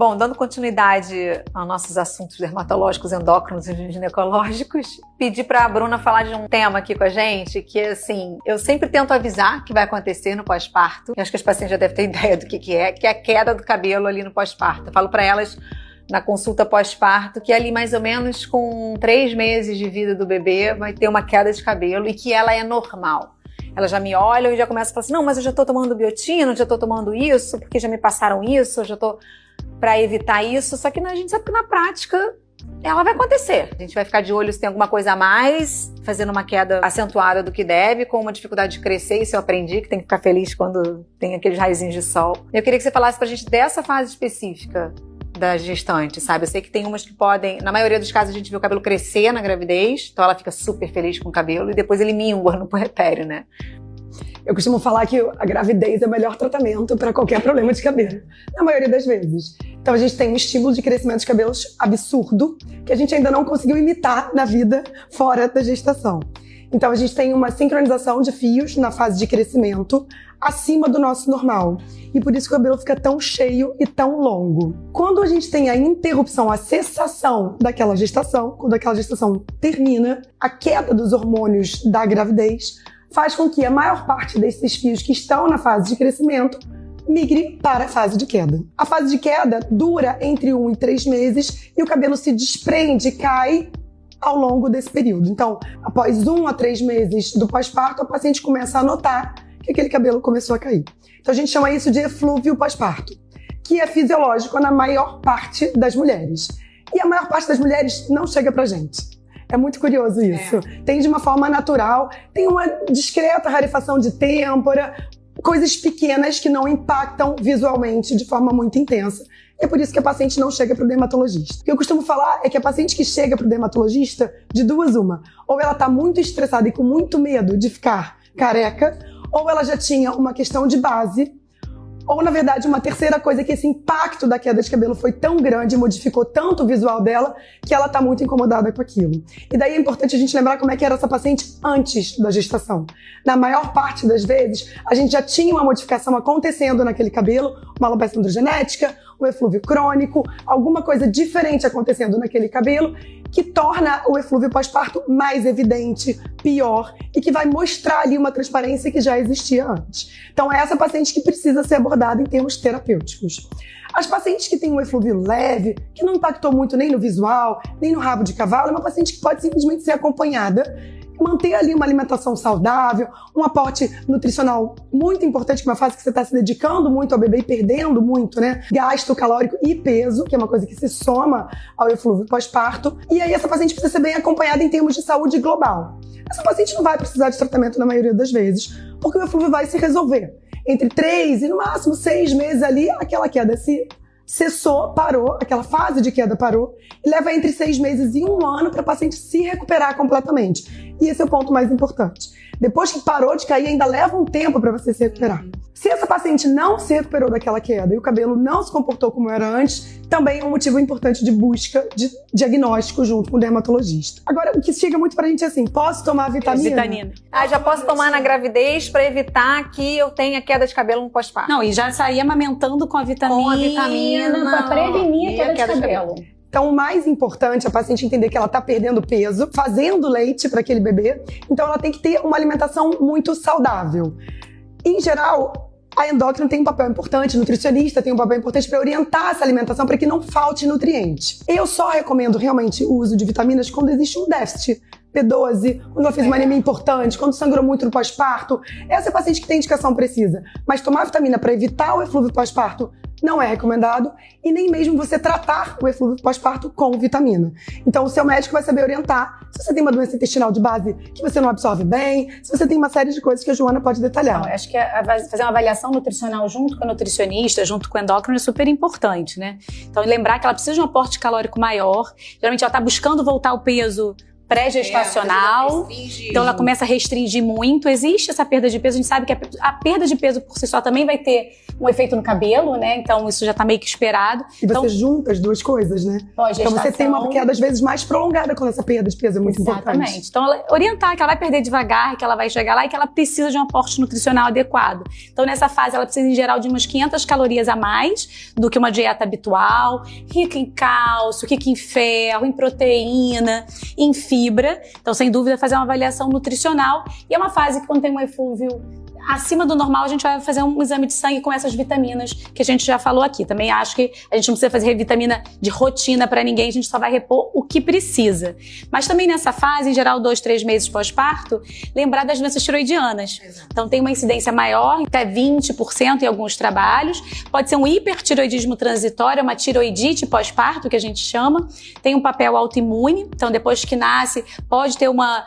Bom, dando continuidade aos nossos assuntos dermatológicos, endócrinos e ginecológicos, pedi para a Bruna falar de um tema aqui com a gente, que assim, eu sempre tento avisar que vai acontecer no pós-parto. Acho que as pacientes já devem ter ideia do que é a queda do cabelo ali no pós-parto. Eu falo para elas na consulta pós-parto que ali mais ou menos com 3 meses de vida do bebê vai ter uma queda de cabelo e que ela é normal. Elas já me olham e já começam a falar assim, não, mas eu já tô tomando biotina, já tô tomando isso, porque já me passaram isso, eu já tô pra evitar isso. Só que a gente sabe que na prática ela vai acontecer. A gente vai ficar de olho se tem alguma coisa a mais, fazendo uma queda acentuada do que deve, com uma dificuldade de crescer. Isso eu aprendi, que tem que ficar feliz quando tem aqueles raizinhos de sol. Eu queria que você falasse pra gente dessa fase específica da gestante, sabe? Eu sei que tem umas que podem, na maioria dos casos a gente vê o cabelo crescer na gravidez, então ela fica super feliz com o cabelo e depois ele mingua no puerpério, né? Eu costumo falar que a gravidez é o melhor tratamento para qualquer problema de cabelo, na maioria das vezes. Então a gente tem um estímulo de crescimento de cabelos absurdo, que a gente ainda não conseguiu imitar na vida fora da gestação. Então a gente tem uma sincronização de fios na fase de crescimento acima do nosso normal. E por isso que o cabelo fica tão cheio e tão longo. Quando a gente tem a interrupção, a cessação daquela gestação, quando aquela gestação termina, a queda dos hormônios da gravidez faz com que a maior parte desses fios que estão na fase de crescimento migre para a fase de queda. A fase de queda dura entre 1 e 3 meses e o cabelo se desprende, cai ao longo desse período. Então, após 1 a 3 meses do pós-parto, a paciente começa a notar que aquele cabelo começou a cair. Então, a gente chama isso de eflúvio pós-parto, que é fisiológico na maior parte das mulheres. E a maior parte das mulheres não chega pra gente. É muito curioso isso. Tem de uma forma natural, tem uma discreta rarefação de têmpora, coisas pequenas que não impactam visualmente de forma muito intensa. É por isso que a paciente não chega para o dermatologista. O que eu costumo falar é que a paciente que chega para o dermatologista, de duas uma, ou ela está muito estressada e com muito medo de ficar careca, ou ela já tinha uma questão de base, ou na verdade uma terceira coisa, que esse impacto da queda de cabelo foi tão grande, modificou tanto o visual dela, que ela está muito incomodada com aquilo. E daí é importante a gente lembrar como é que era essa paciente antes da gestação. Na maior parte das vezes, a gente já tinha uma modificação acontecendo naquele cabelo, uma alopecia androgenética, um eflúvio crônico, alguma coisa diferente acontecendo naquele cabelo, que torna o eflúvio pós-parto mais evidente, pior, e que vai mostrar ali uma transparência que já existia antes. Então é essa paciente que precisa ser abordada em termos terapêuticos. As pacientes que têm um eflúvio leve, que não impactou muito nem no visual, nem no rabo de cavalo, é uma paciente que pode simplesmente ser acompanhada, manter ali uma alimentação saudável, um aporte nutricional muito importante, que é uma fase que você está se dedicando muito ao bebê e perdendo muito, né? Gasto calórico e peso, que é uma coisa que se soma ao eflúvio pós-parto. E aí essa paciente precisa ser bem acompanhada em termos de saúde global. Essa paciente não vai precisar de tratamento na maioria das vezes, porque o eflúvio vai se resolver. Entre 3 e no máximo 6 meses ali, aquela queda se cessou, parou, aquela fase de queda parou, e leva entre 6 meses e 1 ano para a paciente se recuperar completamente. E esse é o ponto mais importante. Depois que parou de cair, ainda leva um tempo para você se recuperar. Se essa paciente não se recuperou daquela queda e o cabelo não se comportou como era antes, também é um motivo importante de busca de diagnóstico junto com o dermatologista. Agora, o que chega muito pra gente é assim, posso tomar vitamina? Vitamina. Já posso tomar na gravidez para evitar que eu tenha queda de cabelo no pós-parto. Não, e já sair amamentando com a vitamina. Com a vitamina. Para prevenir a queda de cabelo. Então, o mais importante é a paciente entender que ela está perdendo peso, fazendo leite para aquele bebê. Então, ela tem que ter uma alimentação muito saudável. Em geral, a endócrina tem um papel importante, o nutricionista tem um papel importante para orientar essa alimentação para que não falte nutriente. Eu só recomendo realmente o uso de vitaminas quando existe um déficit. B12, quando ela fez uma anemia importante, quando sangrou muito no pós-parto. Essa é a paciente que tem indicação precisa. Mas tomar vitamina para evitar o eflúvio pós-parto não é recomendado, e nem mesmo você tratar o eflúvio pós-parto com vitamina. Então o seu médico vai saber orientar se você tem uma doença intestinal de base que você não absorve bem, se você tem uma série de coisas que a Joana pode detalhar. Não, acho que fazer uma avaliação nutricional junto com a nutricionista, junto com o endócrino é super importante, né? Então lembrar que ela precisa de um aporte calórico maior, geralmente ela está buscando voltar ao peso pré-gestacional, então ela começa a restringir muito. Existe essa perda de peso, a gente sabe que a perda de peso por si só também vai ter um efeito no cabelo, né? Então isso já tá meio que esperado. E então, você junta as duas coisas, né? Então você tem uma queda às vezes mais prolongada quando essa perda de peso é muito importante. Exatamente. Então ela orientar que ela vai perder devagar, que ela vai chegar lá e que ela precisa de um aporte nutricional adequado. Então nessa fase ela precisa em geral de umas 500 calorias a mais do que uma dieta habitual, rica em cálcio, rica em ferro, em proteína, em fibra. Então, sem dúvida, fazer uma avaliação nutricional. E é uma fase que, quando tem um eflúvio acima do normal, a gente vai fazer um exame de sangue com essas vitaminas que a gente já falou aqui. Também acho que a gente não precisa fazer vitamina de rotina para ninguém, a gente só vai repor o que precisa. Mas também nessa fase, em geral 2, 3 meses pós-parto, lembrar das doenças tiroidianas. Exato. Então tem uma incidência maior, até 20% em alguns trabalhos. Pode ser um hipertiroidismo transitório, uma tiroidite pós-parto, que a gente chama. Tem um papel autoimune, então depois que nasce, pode ter uma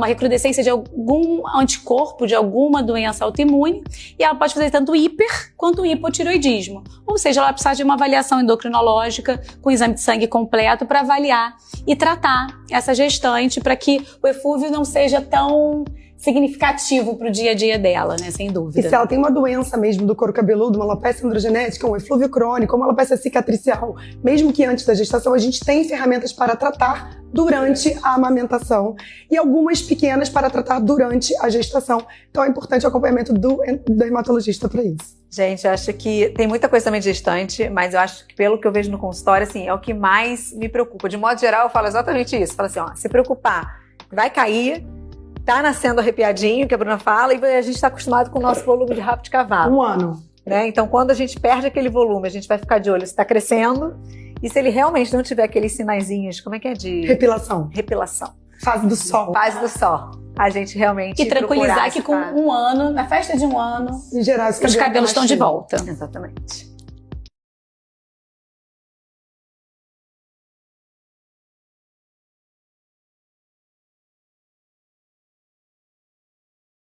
recrudescência de algum anticorpo, de alguma doença autoimune, e ela pode fazer tanto hiper quanto hipotiroidismo. Ou seja, ela precisa de uma avaliação endocrinológica com exame de sangue completo para avaliar e tratar essa gestante para que o eflúvio não seja tão significativo para o dia a dia dela, né? Sem dúvida. E se ela tem uma doença mesmo do couro cabeludo, uma alopecia androgenética, um eflúvio crônico, uma alopecia cicatricial, mesmo que antes da gestação, a gente tem ferramentas para tratar durante a amamentação e algumas pequenas para tratar durante a gestação. Então é importante o acompanhamento do dermatologista para isso. Gente, eu acho que tem muita coisa também de gestante, mas eu acho que pelo que eu vejo no consultório, assim, é o que mais me preocupa. De modo geral, eu falo exatamente isso. Falo assim, ó, se preocupar, vai cair, tá nascendo arrepiadinho, que a Bruna fala, e a gente está acostumado com o nosso volume de rabo de cavalo. 1 ano. Né? Então, quando a gente perde aquele volume, a gente vai ficar de olho se está crescendo. E se ele realmente não tiver aqueles sinaizinhos, como é que é de... Repilação. Repilação. Fase do sol. Fase do sol. A gente realmente... E tranquilizar que com 1 ano, na festa de 1 ano, em geral, os cabelos estão de volta. Exatamente.